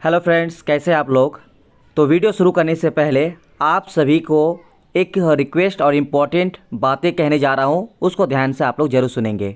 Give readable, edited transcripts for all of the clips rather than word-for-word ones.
Hello friends, कैसे हैं आप लोग। तो वीडियो शुरू करने से पहले आप सभी को एक रिक्वेस्ट और इम्पॉर्टेंट बातें कहने जा रहा हूं, उसको ध्यान से आप लोग ज़रूर सुनेंगे।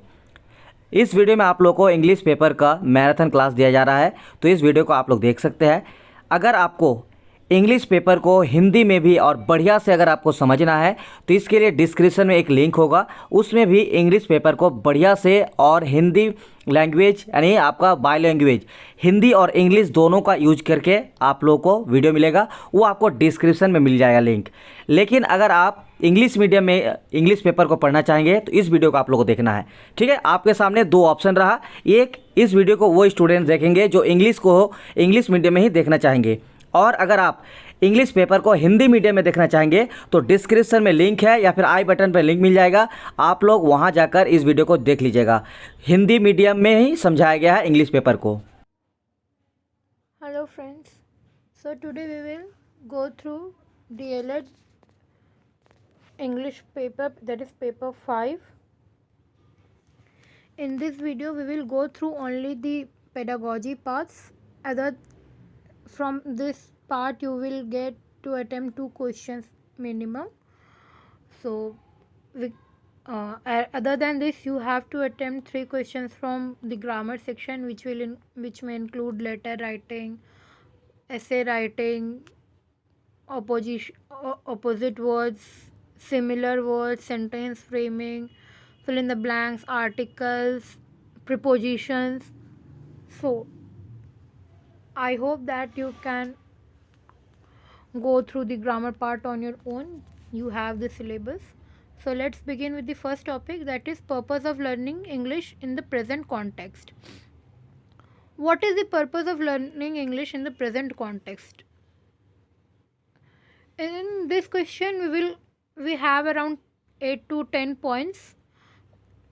इस वीडियो में आप लोग को इंग्लिश पेपर का मैराथन क्लास दिया जा रहा है, तो इस वीडियो को आप लोग देख सकते हैं। अगर आपको इंग्लिश पेपर को हिंदी में भी और बढ़िया से अगर आपको समझना है तो इसके लिए डिस्क्रिप्शन में एक लिंक होगा, उसमें भी इंग्लिश पेपर को बढ़िया से और हिंदी लैंग्वेज यानी आपका बाय लैंग्वेज हिंदी और इंग्लिश दोनों का यूज करके आप लोगों को वीडियो मिलेगा, वो आपको डिस्क्रिप्शन में मिल जाएगा लिंक। लेकिन अगर आप इंग्लिश मीडियम में इंग्लिश पेपर को पढ़ना चाहेंगे तो इस वीडियो को आप लोगों को देखना है। ठीक है, आपके सामने दो ऑप्शन रहा। एक, इस वीडियो को वो स्टूडेंट्स देखेंगे जो इंग्लिश को इंग्लिश मीडियम में ही देखना चाहेंगे, और अगर आप इंग्लिश पेपर को हिंदी मीडियम में देखना चाहेंगे तो डिस्क्रिप्शन में लिंक है या फिर आई बटन पर लिंक मिल जाएगा, आप लोग वहां जाकर इस वीडियो को देख लीजिएगा। हिंदी मीडियम में ही समझाया गया है इंग्लिश पेपर को। Hello friends, so today we will go through DELED English paper, that is paper 5. In this video we will go through only the pedagogy parts. From this part you will get to attempt 2 questions minimum. So other than this you have to attempt 3 questions from the grammar section, which may include letter writing, essay writing, opposite words, similar words, sentence framing, fill in the blanks, articles, prepositions. So I hope that you can go through the grammar part on your own. You have the syllabus. So let's begin with the first topic, that is purpose of learning English in the present context. What is the purpose of learning English in the present context? In this question we have around 8 to 10 points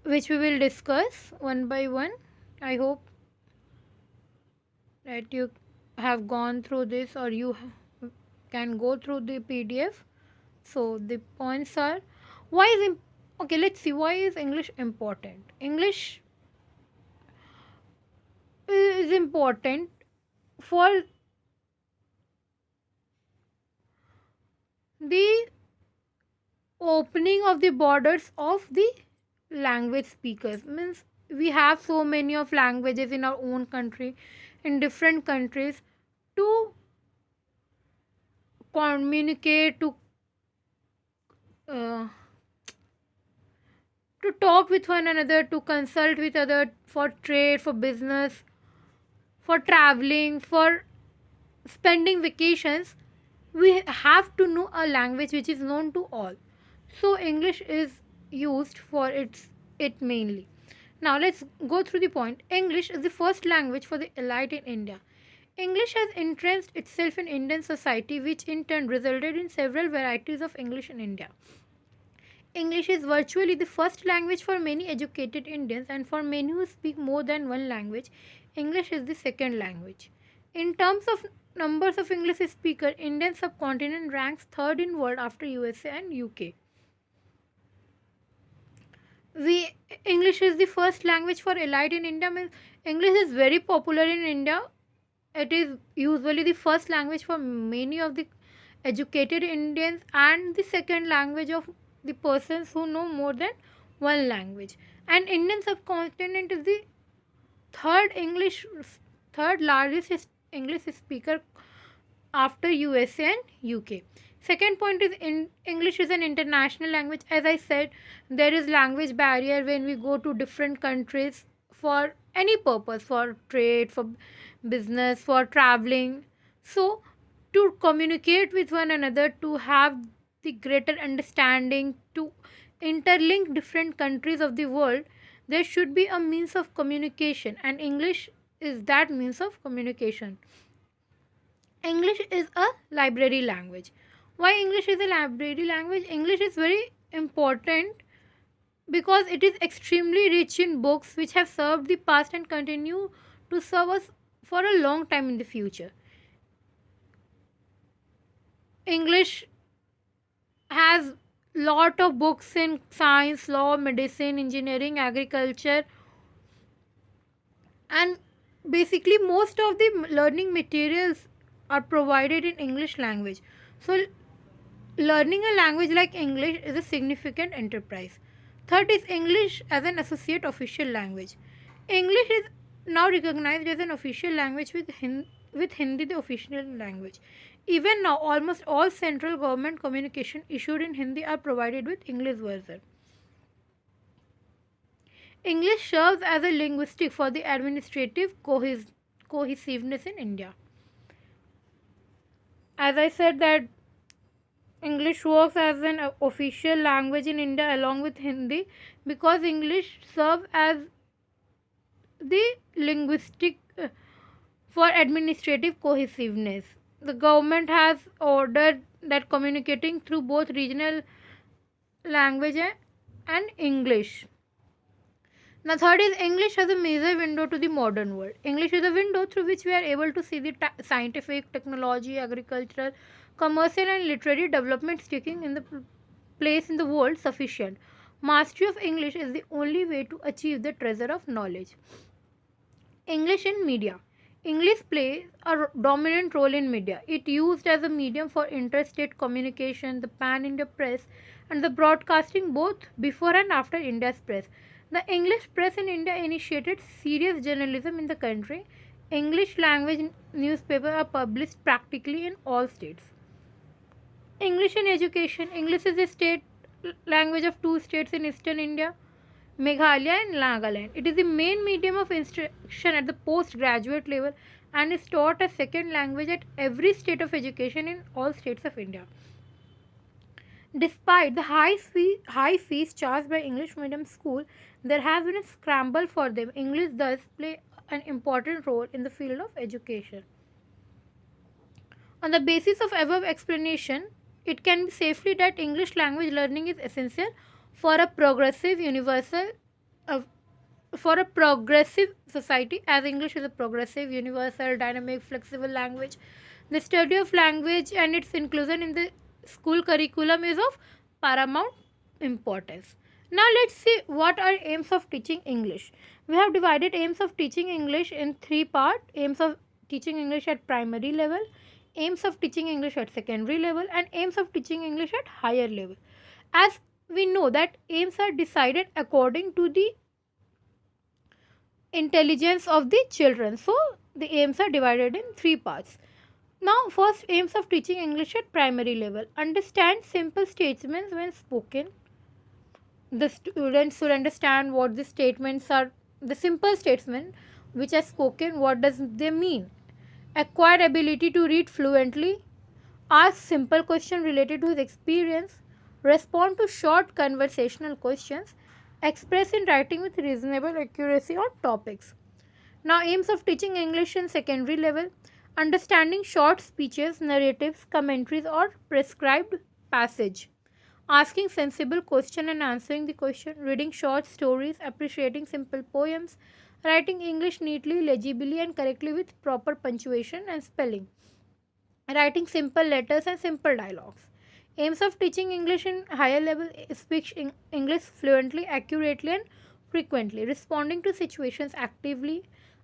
which we will discuss one by one. I hope that you have gone through this or you can go through the PDF. So the points are, okay, let's see, why is English important? English is important for the opening of the borders of the language speakers. Means we have so many of languages in our own country, in different countries, to communicate, to talk with one another, to consult with other, for trade, for business, for traveling, for spending vacations. We have to know a language which is known to all. So English is used for it mainly. Now let's go through the point. English is the first language for the elite in India. English has entrenched itself in Indian society, which in turn resulted in several varieties of English in India. English is virtually the first language for many educated Indians, and for many who speak more than one language, English is the second language. In terms of numbers of English speakers, Indian subcontinent ranks third in world after USA and UK. English is the first language for elite in India. Means English is very popular in India. It is usually the first language for many of the educated Indians and the second language of the persons who know more than one language. And Indian subcontinent is the third largest English speaker after USA and UK. Second point is, English is an international language. As I said, there is language barrier when we go to different countries for any purpose, for trade, for business, for traveling. So to communicate with one another, to have the greater understanding, to interlink different countries of the world, there should be a means of communication, and English is that means of communication. English is a library language. Why English is a library language? English is very important because it is extremely rich in books which have served the past and continue to serve us for a long time in the future. English has lot of books in science, law, medicine, engineering, agriculture, and basically most of the learning materials are provided in English language. So learning a language like English is a significant enterprise. Third is English as an associate official language. English is now recognized as an official language with Hindi the official language. Even now, almost all central government communication issued in Hindi are provided with English version. English serves as a linguistic for the administrative cohesiveness in India. As I said that English works as an official language in India along with Hindi because English serves as the linguistic for administrative cohesiveness. The government has ordered that communicating through both regional language and English. Now, third is English as a major window to the modern world. English is a window through which we are able to see the scientific, technology, agricultural, commercial, and literary developments taking in the place in the world sufficient. Mastery of English is the only way to achieve the treasure of knowledge. English in media. English plays a dominant role in media. It used as a medium for interstate communication, the pan-India press, and the broadcasting both before and after India's press. The English press in India initiated serious journalism in the country. English language newspapers are published practically in all states. English in education. English is the state language of two states in eastern India, Meghalaya and Nagaland. It is the main medium of instruction at the postgraduate level and is taught as second language at every state of education in all states of India. Despite the high fees charged by English medium school, there has been a scramble for them. English does play an important role in the field of education. On the basis of above explanation, it can be safely that English language learning is essential for a progressive society, as English is a progressive, universal, dynamic, flexible language. The study of language and its inclusion in the school curriculum is of paramount importance. Now let's see what are aims of teaching English. We have divided aims of teaching English in three parts: aims of teaching English at primary level, aims of teaching English at secondary level, and aims of teaching English at higher level. As we know that aims are decided according to the intelligence of the children, so the aims are divided in three parts. Now first, aims of teaching English at primary level: understand simple statements when spoken. The students should understand what the statements are, the simple statements which are spoken, what does they mean. Acquire ability to read fluently, ask simple questions related to his experience, respond to short conversational questions, express in writing with reasonable accuracy on topics. Now, aims of teaching English in secondary level: understanding short speeches, narratives, commentaries, or prescribed passage, asking sensible question and answering the question, reading short stories, appreciating simple poems, writing English neatly, legibly, and correctly with proper punctuation and spelling, writing simple letters and simple dialogues. Aims of teaching English in higher level: speak English fluently, accurately, and frequently, responding to situations actively,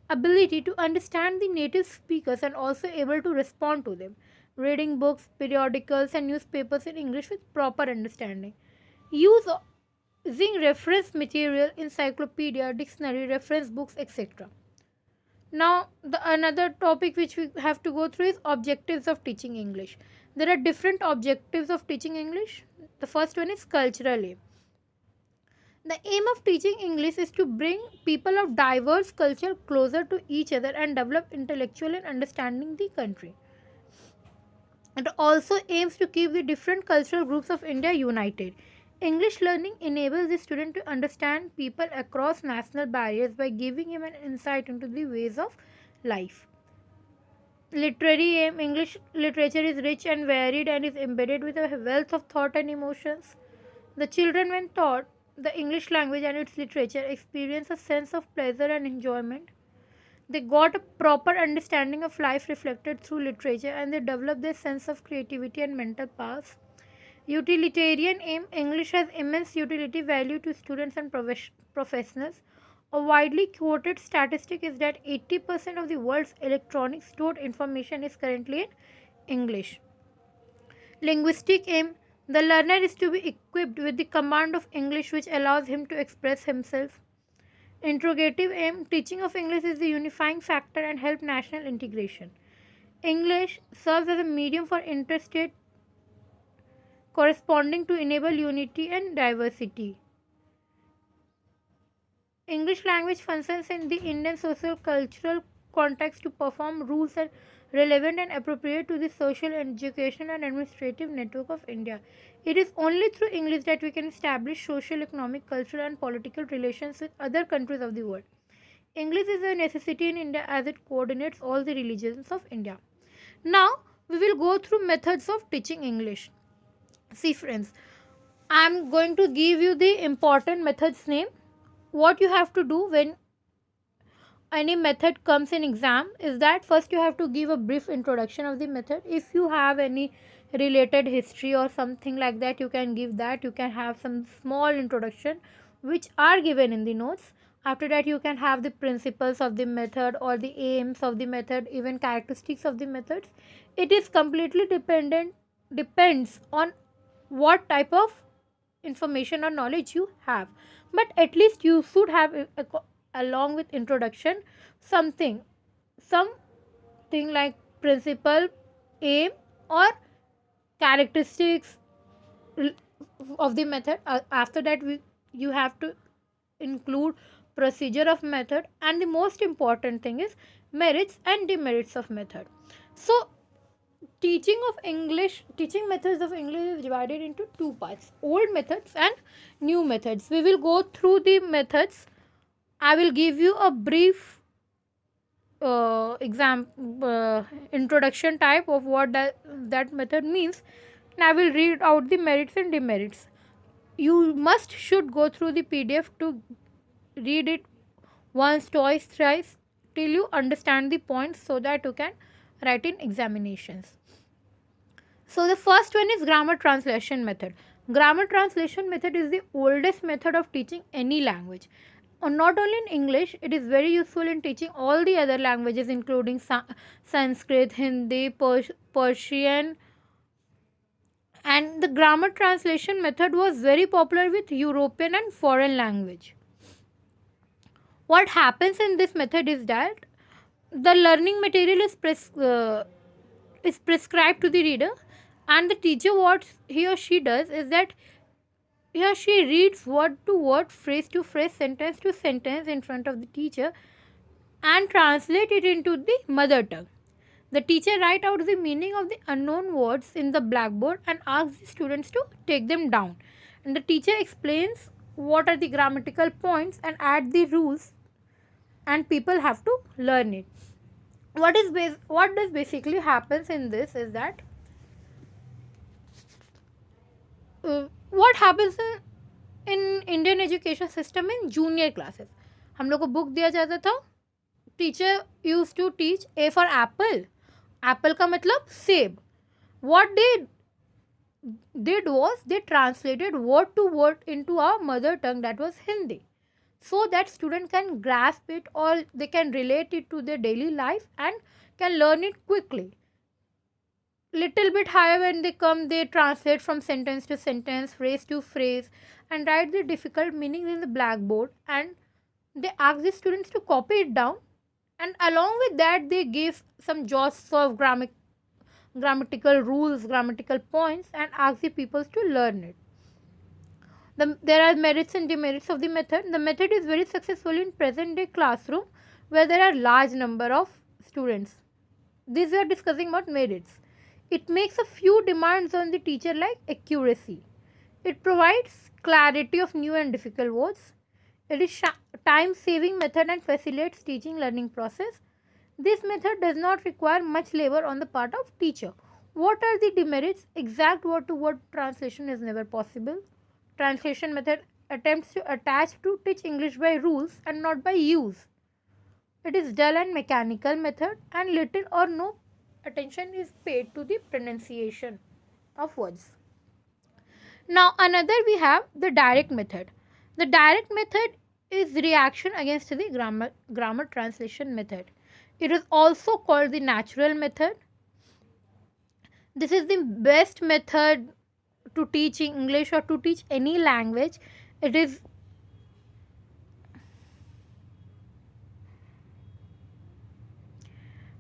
ability to understand the native speakers and also able to respond to them, reading books, periodicals, and newspapers in English with proper understanding, using reference material, encyclopedia, dictionary, reference books, etc. Now, the another topic which we have to go through is objectives of teaching English. There are different objectives of teaching English. The first one is cultural aim. The aim of teaching English is to bring people of diverse culture closer to each other and develop intellectual and understanding the country. It also aims to keep the different cultural groups of India united. English learning enables the student to understand people across national barriers by giving him an insight into the ways of life. Literary aim: English literature is rich and varied and is embedded with a wealth of thought and emotions. The children, when taught the English language and its literature, experience a sense of pleasure and enjoyment. They got a proper understanding of life reflected through literature and they develop their sense of creativity and mental powers. Utilitarian aim: English has immense utility value to students and professionals. A widely quoted statistic is that 80% of the world's electronic stored information is currently in English. Linguistic aim: the learner is to be equipped with the command of English which allows him to express himself. Interrogative aim: teaching of English is the unifying factor and help national integration. English serves as a medium for interstate corresponding to enable unity and diversity. English language functions in the Indian social cultural context to perform rules and relevant and appropriate to the social, educational and administrative network of India. It is only through English that we can establish social, economic, cultural and political relations with other countries of the world. English is a necessity in India as it coordinates all the religions of India. Now we will go through methods of teaching English. See friends, I am going to give you the important methods name. What you have to do when any method comes in exam is that first you have to give a brief introduction of the method. If you have any related history or something like that, you can give that. You can have some small introduction which are given in the notes. After that you can have the principles of the method or the aims of the method, even characteristics of the methods. It is completely depends on what type of information or knowledge you have, but at least you should have along with introduction something like principle, aim or characteristics of the method. After that you have to include procedure of method, and the most important thing is merits and demerits of method. So teaching methods of English is divided into two parts: old methods and new methods. We will go through the methods. I will give you a brief introduction type of what that method means, and I will read out the merits and demerits. You should go through the PDF to read it once, twice, thrice till you understand the points, so that you can write in examinations. So the first one is grammar translation method. Grammar translation method is the oldest method of teaching any language. Not only in English, it is very useful in teaching all the other languages including Sanskrit, Hindi, Persian. And the grammar translation method was very popular with European and foreign language. What happens in this method is that the learning material is prescribed to the reader, and the teacher, what he or she does is that he or she reads word to word, phrase to phrase, sentence to sentence in front of the teacher and translate it into the mother tongue. The teacher writes out the meaning of the unknown words in the blackboard and asks the students to take them down. And the teacher explains what are the grammatical points and add the rules, and people have to learn it. What does basically happens in this is that what happens in Indian education system in junior classes. हम लोग को book दिया जाता था. Teacher used to teach A for apple. Apple का मतलब सेब. What they did was they translated word to word into our mother tongue, that was Hindi, so that student can grasp it or they can relate it to their daily life and can learn it quickly. Little bit higher when they come, they translate from sentence to sentence, phrase to phrase, and write the difficult meanings in the blackboard, and they ask the students to copy it down, and along with that they give some jots of grammatical rules, grammatical points, and ask the people to learn it. There are merits and demerits of the method. The method is very successful in present day classroom where there are large number of students. These we are discussing about merits. It makes a few demands on the teacher like accuracy. It provides clarity of new and difficult words. It is time saving method and facilitates teaching learning process. This method does not require much labor on the part of teacher. What are the demerits? Exact word to word translation is never possible. Translation method attempts to teach English by rules and not by use. It is dull and mechanical method, and little or no attention is paid to the pronunciation of words. Now another we have the direct method. The direct method is reaction against the grammar translation method. It is also called the natural method. This is the best method to teach English or to teach any language. It is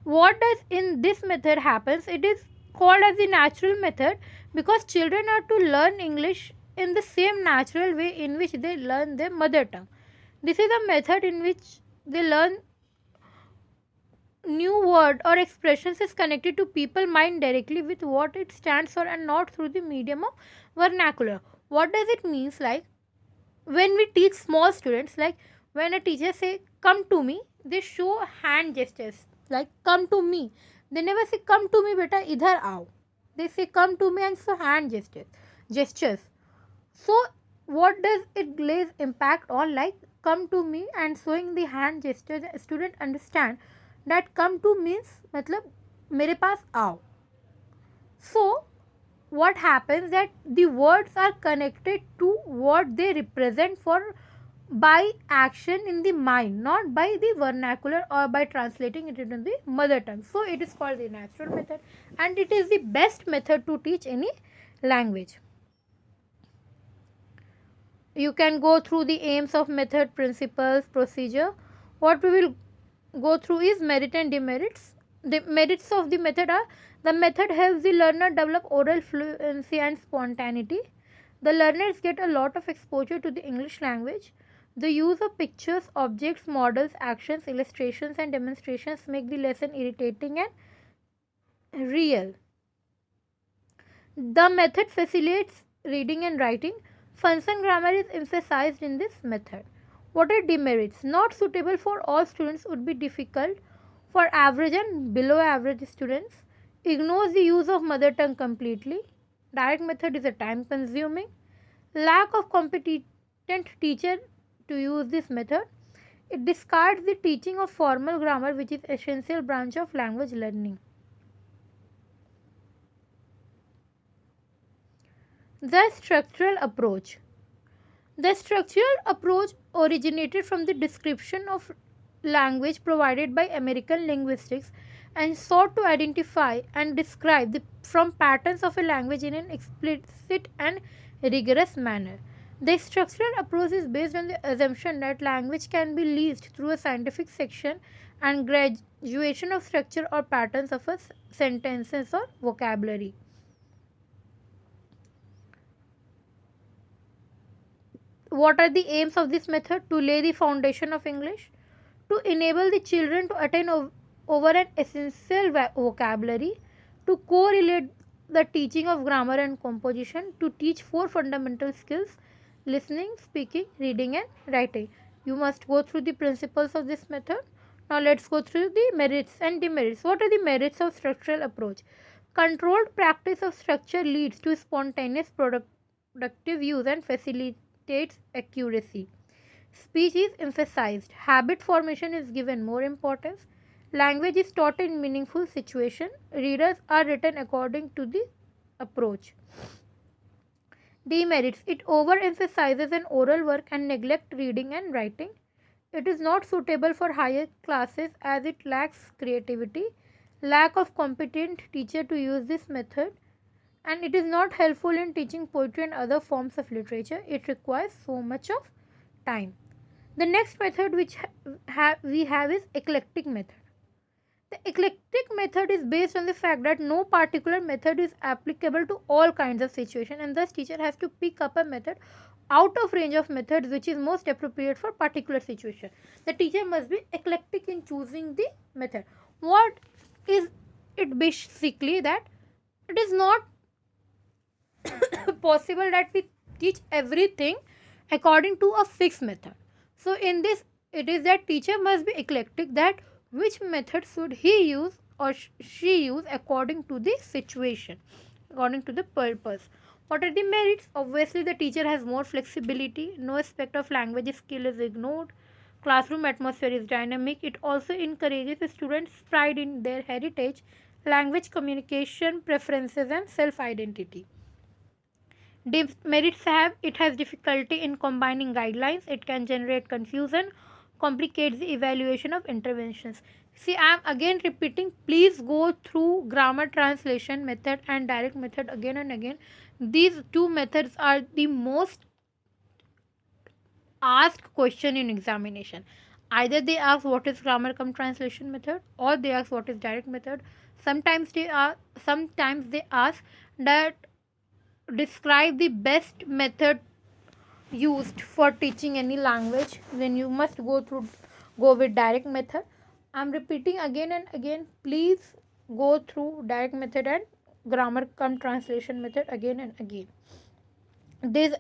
what does in this method happens, it is called as the natural method because children are to learn English in the same natural way in which they learn their mother tongue. This is a method in which they learn new word or expressions is connected to people mind directly with what it stands for and not through the medium of vernacular. What does it means? Like when we teach small students, like when a teacher say come to me, they show hand gestures like come to me. They never say come to me beta idhar aao. They say come to me and show hand gestures. So what does it lays impact on? Like come to me and showing the hand gesture, the student understand that come to means मतलब मेरे पास आओ. So what happens that the words are connected to what they represent for by action in the mind, not by the vernacular or by translating it into the mother tongue. So it is called the natural method and it is the best method to teach any language. You can go through the aims of method, principles, procedure. What we will go through is merit and demerits. The merits of the method are: the method helps the learner develop oral fluency and spontaneity. The learners get a lot of exposure to the English language. The use of pictures, objects, models, actions, illustrations, and demonstrations make the lesson irritating and real. The method facilitates reading and writing. Function grammar is emphasized in this method. What are demerits? Not suitable for all students, would be difficult for average and below average students. Ignores the use of mother tongue completely. Direct method is a time consuming. Lack of competent teacher to use this method. It discards the teaching of formal grammar, which is essential branch of language learning. The structural approach. The structural approach originated from the description of language provided by American linguistics and sought to identify and describe the from patterns of a language in an explicit and rigorous manner. The structural approach is based on the assumption that language can be leased through a scientific section and graduation of structure or patterns of a sentences or vocabulary. What are the aims of this method? To lay the foundation of English, to enable the children to attain over an essential vocabulary, to correlate the teaching of grammar and composition, to teach four fundamental skills: listening, speaking, reading and writing. You must go through the principles of this method. Now let's go through the merits and demerits. What are the merits of structural approach? Controlled practice of structure leads to spontaneous productive use and facilitates accuracy. Speech is emphasized. Habit formation is given more importance. Language is taught in meaningful situation. Readers are written according to the approach. Demerits. It overemphasizes an oral work and neglect reading and writing. It is not suitable for higher classes as it lacks creativity. Lack of competent teacher to use this method. And it is not helpful in teaching poetry and other forms of literature. It requires so much of time. The next method which we have is eclectic method. The eclectic method is based on the fact that no particular method is applicable to all kinds of situations and thus teacher has to pick up a method out of range of methods which is most appropriate for particular situation. The teacher must be eclectic in choosing the method. What is it basically? That it is not possible that we teach everything according to a fixed method. So in this it is that teacher must be eclectic, that which method should he use or she use according to the situation, according to the purpose. What are the merits? Obviously the teacher has more flexibility. No aspect of language skill is ignored. Classroom atmosphere is dynamic. It also encourages students' pride in their heritage, language, communication, preferences and self-identity. Demerits have it has difficulty in combining guidelines. It can generate confusion, complicates the evaluation of interventions. See, I am again repeating, please go through grammar translation method and direct method again and again. These two methods are the most asked question in examination. Either they ask what is grammar come translation method, or they ask what is direct method. Sometimes they ask that describe the best method used for teaching any language. Then you must go with direct method. I'm repeating again and again, please go through direct method and grammar come translation method again and again. These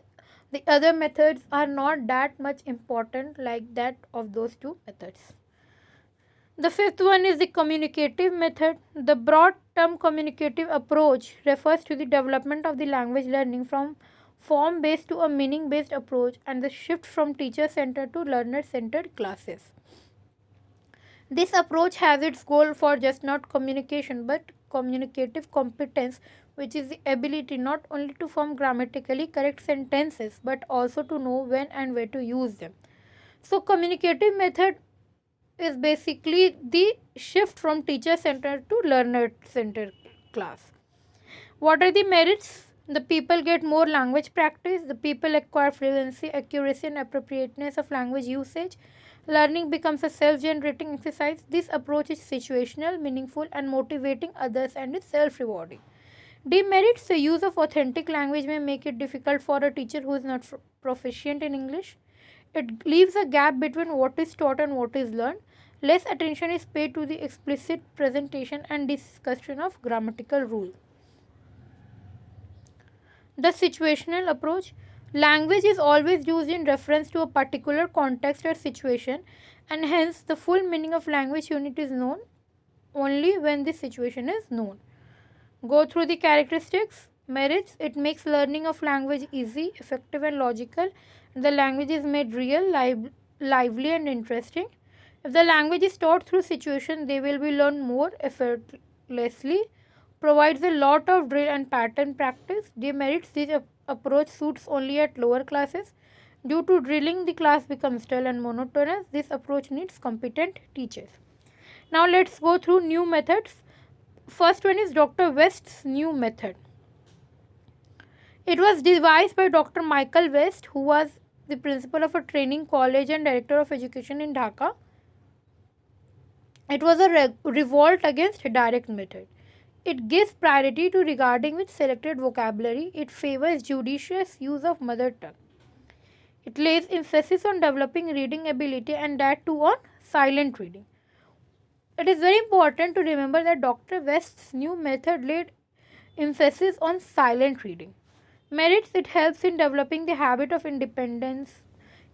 the other methods are not that much important like that of those two methods. The fifth one is the communicative method. The broad term communicative approach refers to the development of the language learning from form based to a meaning based approach and the shift from teacher centered to learner centered classes. This approach has its goal for just not communication but communicative competence, which is the ability not only to form grammatically correct sentences but also to know when and where to use them. So, communicative method is basically the shift from teacher centered to learner centered class. What are the merits? The people get more language practice, the people acquire fluency, accuracy, and appropriateness of language usage. Learning becomes a self generating exercise. This approach is situational, meaningful, and motivating others and is self rewarding. Demerits: the use of authentic language may make it difficult for a teacher who is not proficient in English. It leaves a gap between what is taught and what is learned. Less attention is paid to the explicit presentation and discussion of grammatical rules. The situational approach: language is always used in reference to a particular context or situation, and hence the full meaning of language unit is known only when the situation is known. Go through the characteristics. Merits: it makes learning of language easy, effective, and logical. The language is made real, lively, and interesting. If the language is taught through situation, they will be learned more effortlessly. Provides a lot of drill and pattern practice. Demerits: this approach suits only at lower classes. Due to drilling, the class becomes dull and monotonous. This approach needs competent teachers. Now let's go through new methods. First one is Dr. West's new method. It was devised by Dr. Michael West, who was the principal of a training college and director of education in Dhaka. It was a revolt against direct method. It gives priority to regarding with selected vocabulary. It favors judicious use of mother tongue. It lays emphasis on developing reading ability and that too on silent reading. It is very important to remember that Dr. West's new method laid emphasis on silent reading. Merits: it helps in developing the habit of independence.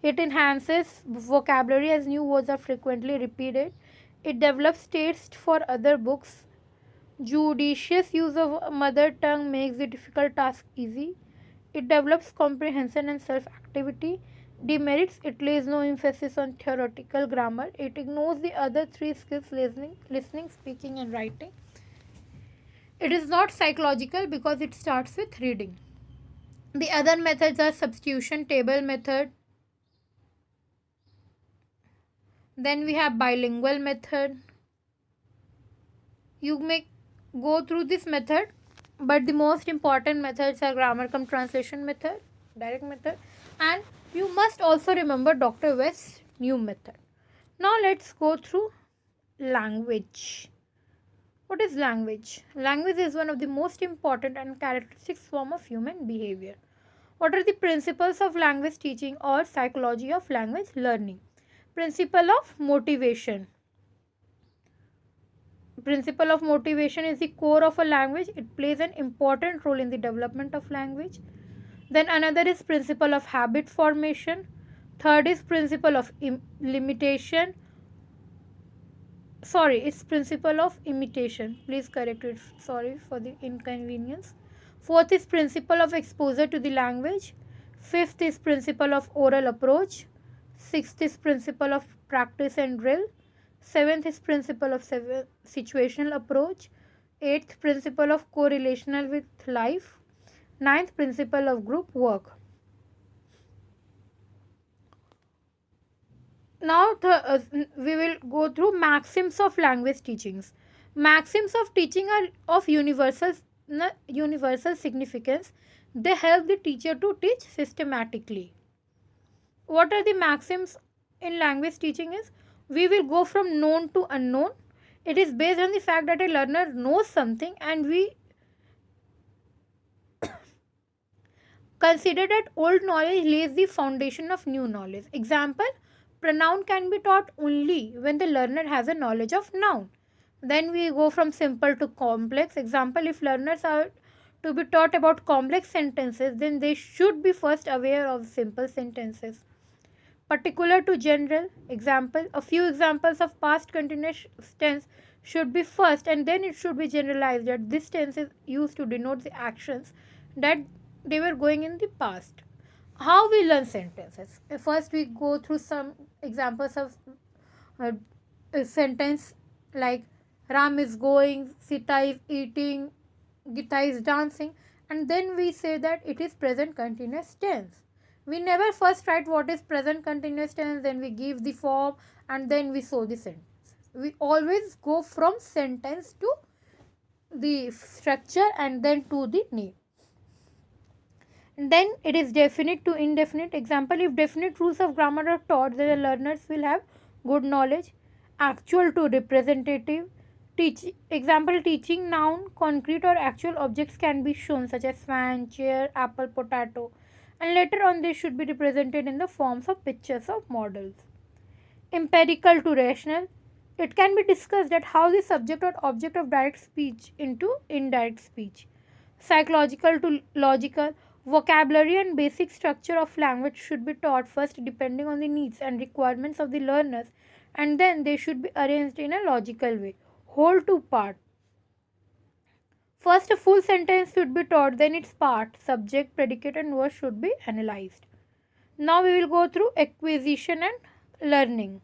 It enhances vocabulary as new words are frequently repeated. It develops taste for other books. Judicious use of mother tongue makes the difficult task easy. It develops comprehension and self-activity. Demerits: it lays no emphasis on theoretical grammar. It ignores the other three skills: listening, speaking, and writing. It is not psychological because it starts with reading. The other methods are substitution table method. Then we have bilingual method. You may go through this method, but the most important methods are grammar cum translation method, direct method, and you must also remember Dr. West's new method. Now let's go through language. What is language? Language is one of the most important and characteristic form of human behavior. What are the principles of language teaching or psychology of language learning? Principle of motivation. Principle of motivation is the core of a language. It plays an important role in the development of language. Then another is principle of habit formation. Third is principle of limitation. It's principle of imitation. Please correct it. Sorry for the inconvenience. Fourth is principle of exposure to the language. Fifth is principle of oral approach. Sixth is principle of practice and drill. Seventh is principle of situational approach. Eighth, principle of correlational with life. Ninth principle of group work. Now we will go through maxims of language teachings. Maxims of teaching are of universal significance. They help the teacher to teach systematically. What are the maxims in language teaching is? We will go from known to unknown. It is based on the fact that a learner knows something and we consider that old knowledge lays the foundation of new knowledge. Example, pronoun can be taught only when the learner has a knowledge of noun. Then we go from simple to complex. Example, if learners are to be taught about complex sentences, then they should be first aware of simple sentences. Particular to general. Example, a few examples of past continuous tense should be first and then it should be generalized that this tense is used to denote the actions that they were going in the past. How we learn sentences? First we go through some examples of a sentence like Ram is going, Sita is eating, Gita is dancing, and then we say that it is present continuous tense. We never first write what is present continuous tense, then we give the form and then we show the sentence. We always go from sentence to the structure and then to the name. And then it is definite to indefinite. Example, if definite rules of grammar are taught, then the learners will have good knowledge. Actual to representative. Example, teaching noun, concrete or actual objects can be shown such as fan, chair, apple, potato, and later on they should be represented in the forms of pictures of models. Empirical to rational. It can be discussed that how the subject or object of direct speech into indirect speech. Psychological to logical. Vocabulary and basic structure of language should be taught first depending on the needs and requirements of the learners, and then they should be arranged in a logical way. Whole to part. First a full sentence should be taught, then its part, subject, predicate and verb should be analyzed. Now we will go through acquisition and learning.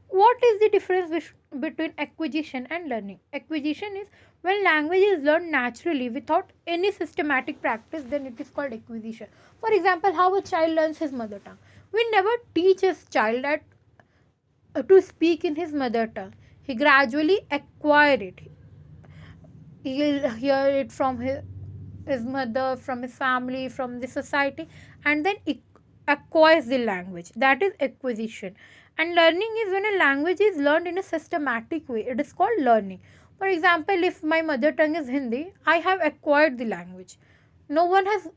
What is the difference between acquisition and learning? Acquisition is when language is learned naturally without any systematic practice, then it is called acquisition. For example, how a child learns his mother tongue. We never teach a child to speak in his mother tongue. He gradually acquire it. He will hear it from his mother, from his family, from the society, and then acquires the language. That is acquisition. And learning is when a language is learned in a systematic way. It is called learning. For example, if my mother tongue is Hindi, I have acquired the language. No one has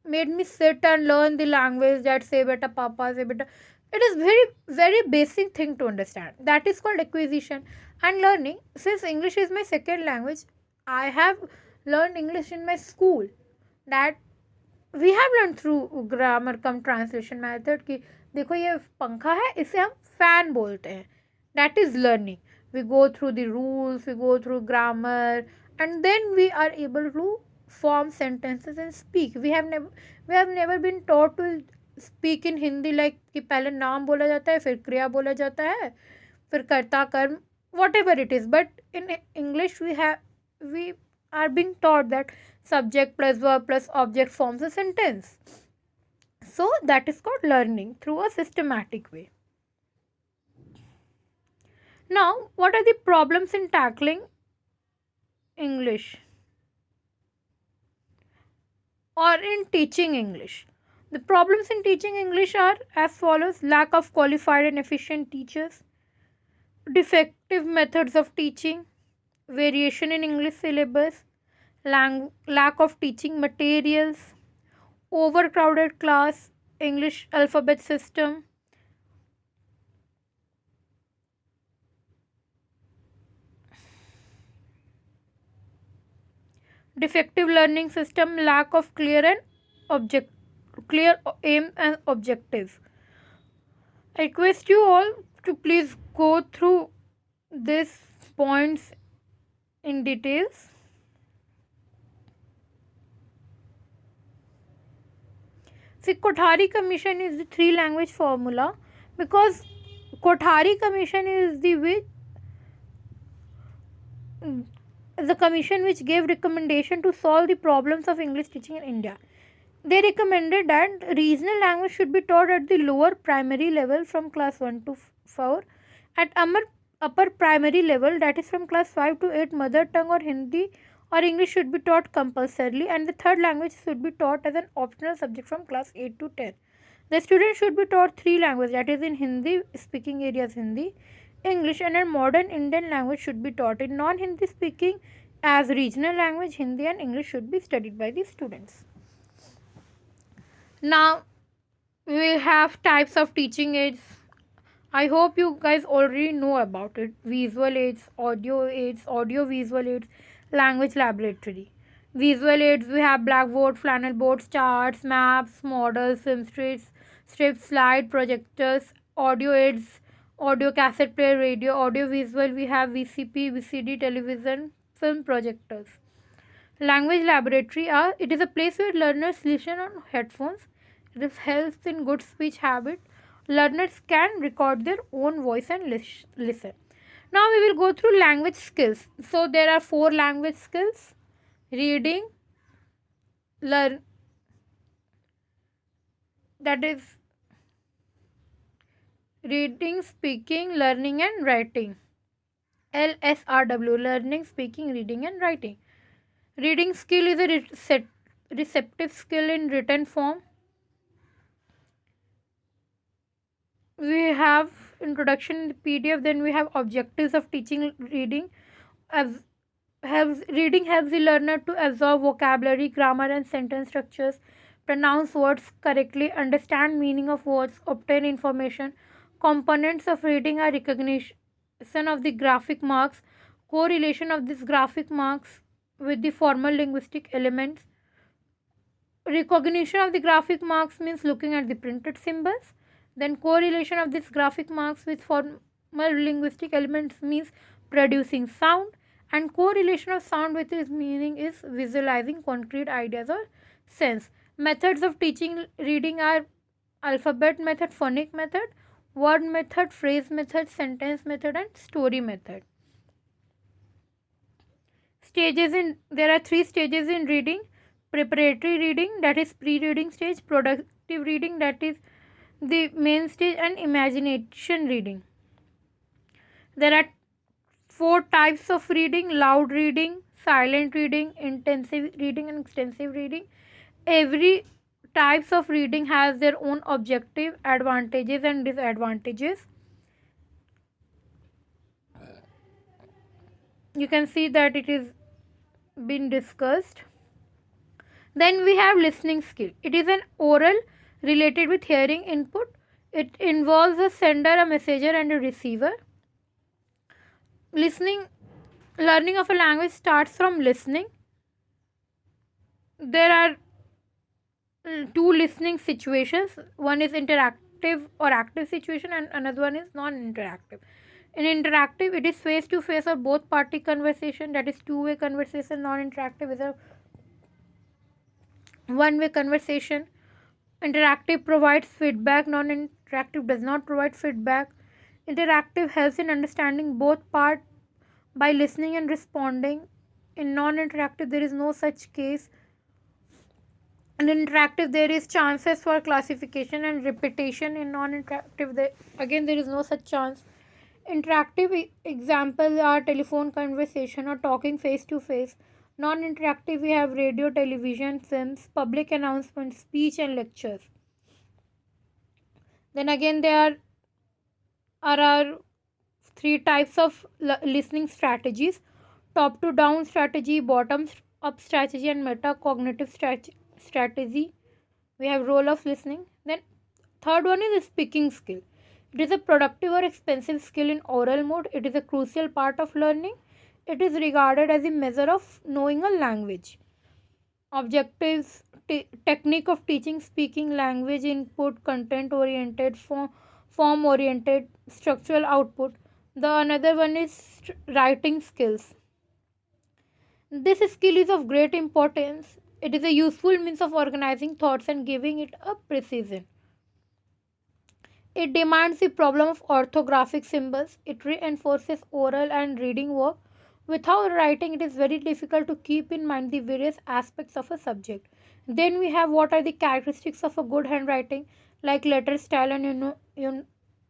made me sit and learn the language that say beta papa, say beta. It is very basic thing to understand. That is called acquisition. And learning, since English is my second language, I have learned English in my school. That we have learned through grammar cum translation method कि देखो ये पंखा है, इसे हम fan बोलते हैं. That is learning. We go through the rules, we go through grammar, and then we are able to form sentences and speak. We have never been taught to speak in Hindi like कि पहले नाम बोला जाता है, फिर क्रिया बोला जाता है, फिर कर्ता कर्म, whatever it is. But in English we are being taught that subject plus verb plus object forms a sentence. So that is called learning through a systematic way. Now, what are the problems in tackling English or in teaching English? The problems in teaching English are as follows: lack of qualified and efficient teachers, defective methods of teaching, variation in English syllabus, lack of teaching materials, overcrowded class, English alphabet system, defective learning system, lack of clear aim and objectives. I request you all to please go through these points in details. See, Kothari Commission is the 3-language formula because Kothari Commission is the way the commission which gave recommendation to solve the problems of English teaching in India. They recommended that regional language should be taught at the lower primary level from class 1 to 4. At upper primary level, that is from class 5 to 8, mother tongue or Hindi or English should be taught compulsorily, and the third language should be taught as an optional subject from class 8 to 10. The student should be taught three languages, that is in Hindi speaking areas Hindi, English, and a modern Indian language should be taught. In non-Hindi speaking as regional language, Hindi and English should be studied by the students. Now we have types of teaching aids. I hope you guys already know about it. Visual aids, audio visual aids, language laboratory. Visual aids, we have blackboard, flannel boards, charts, maps, models, film strips, slide projectors. Audio aids, audio cassette player, radio. Audio visual, we have VCP, VCD, television, film projectors. Language laboratory, it is a place where learners listen on headphones. This helps in good speech habit. Learners can record their own voice and listen. Now we will go through language skills. So there are 4 language skills: reading, that is reading, speaking, learning and writing. LSRW, learning, speaking, reading and writing. Reading skill is a receptive skill in written form. We have introduction in the PDF, then we have objectives of teaching reading. Reading helps the learner to absorb vocabulary, grammar and sentence structures, pronounce words correctly, understand meaning of words, obtain information. Components of reading are recognition of the graphic marks, correlation of these graphic marks with the formal linguistic elements. Recognition of the graphic marks means looking at the printed symbols. Then correlation of these graphic marks with formal linguistic elements means producing sound, and correlation of sound with its meaning is visualizing concrete ideas or sense. Methods of teaching reading are alphabet method, phonic method, word method, phrase method, sentence method and story method. There are 3 stages in reading: preparatory reading, that is pre-reading stage; productive reading, that is the main stage; and imagination reading. There are 4 types of reading: loud reading, silent reading, intensive reading and extensive reading. Every types of reading has their own objective, advantages and disadvantages. You can see that it is been discussed. Then we have listening skill. It is an oral related with hearing input. It involves a sender, a messenger and a receiver. Learning of a language starts from listening. There are 2 listening situations. One is interactive or active situation and another one is non-interactive. In interactive, it is face-to-face or both party conversation, that is two-way conversation. Non-interactive is a one-way conversation. Interactive provides feedback, non-interactive does not provide feedback. Interactive helps in understanding both parts by listening and responding. In non-interactive, there is no such case. In interactive, there is chances for classification and repetition. In non-interactive, there is no such chance. Interactive examples are telephone conversation or talking face to face. Non-interactive, we have radio, television, films, public announcements, speech and lectures. Then again there are 3 types of listening strategies: top to down strategy, bottom up strategy and metacognitive strategy. We have role of listening. Then third one is speaking skill. It is a productive or expensive skill in oral mode. It is a crucial part of learning. It is regarded as a measure of knowing a language. Objectives: technique of teaching speaking language, input, content oriented, form oriented, structural output. The another one is writing skills. This skill is of great importance. It is a useful means of organizing thoughts and giving it a precision. It demands the problem of orthographic symbols. It reinforces oral and reading work. Without writing, it is very difficult to keep in mind the various aspects of a subject. Then we have what are the characteristics of a good handwriting, like letter style and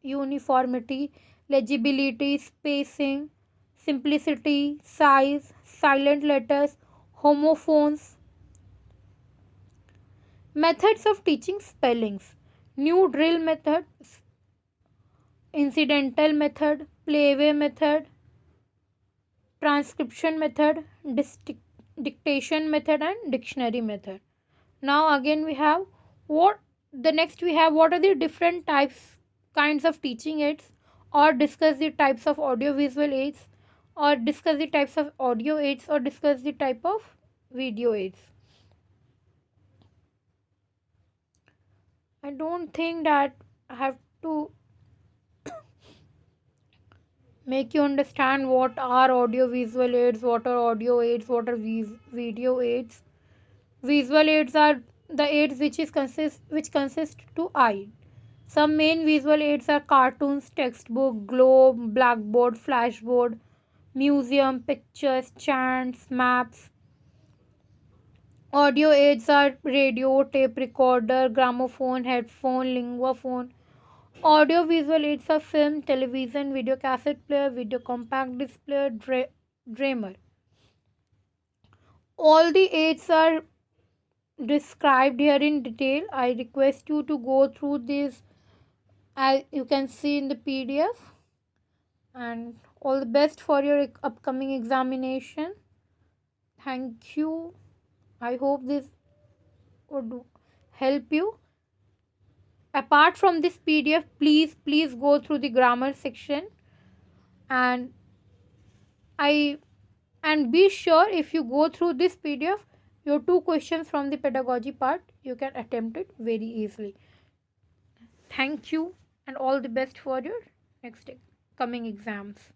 uniformity, legibility, spacing, simplicity, size, silent letters, homophones. Methods of teaching spellings: new drill method, incidental method, playway method, transcription method, dictation method, and dictionary method. Now again we have what the next we have what are the different types kinds of teaching aids, or discuss the types of audio visual aids, or discuss the types of audio aids, or discuss the type of video aids. I don't think that I have to make you understand what are audio visual aids, what are audio aids, what are video aids. Visual aids are the aids which consist to eye. Some main visual aids are cartoons, textbook, globe, blackboard, flashboard, museum, pictures, chants, maps. Audio aids are radio, tape recorder, gramophone, headphone, linguaphone. Audio visual aids are film, television, video cassette player, video compact display, dreamer. All the aids are described here in detail. I request you to go through this as you can see in the PDF, and all the best for your upcoming examination. Thank you. I hope this would help you. Apart from this PDF, please go through the grammar section, and I and be sure if you go through this PDF, your 2 questions from the pedagogy part you can attempt it very easily. Thank you and all the best for your next coming exams.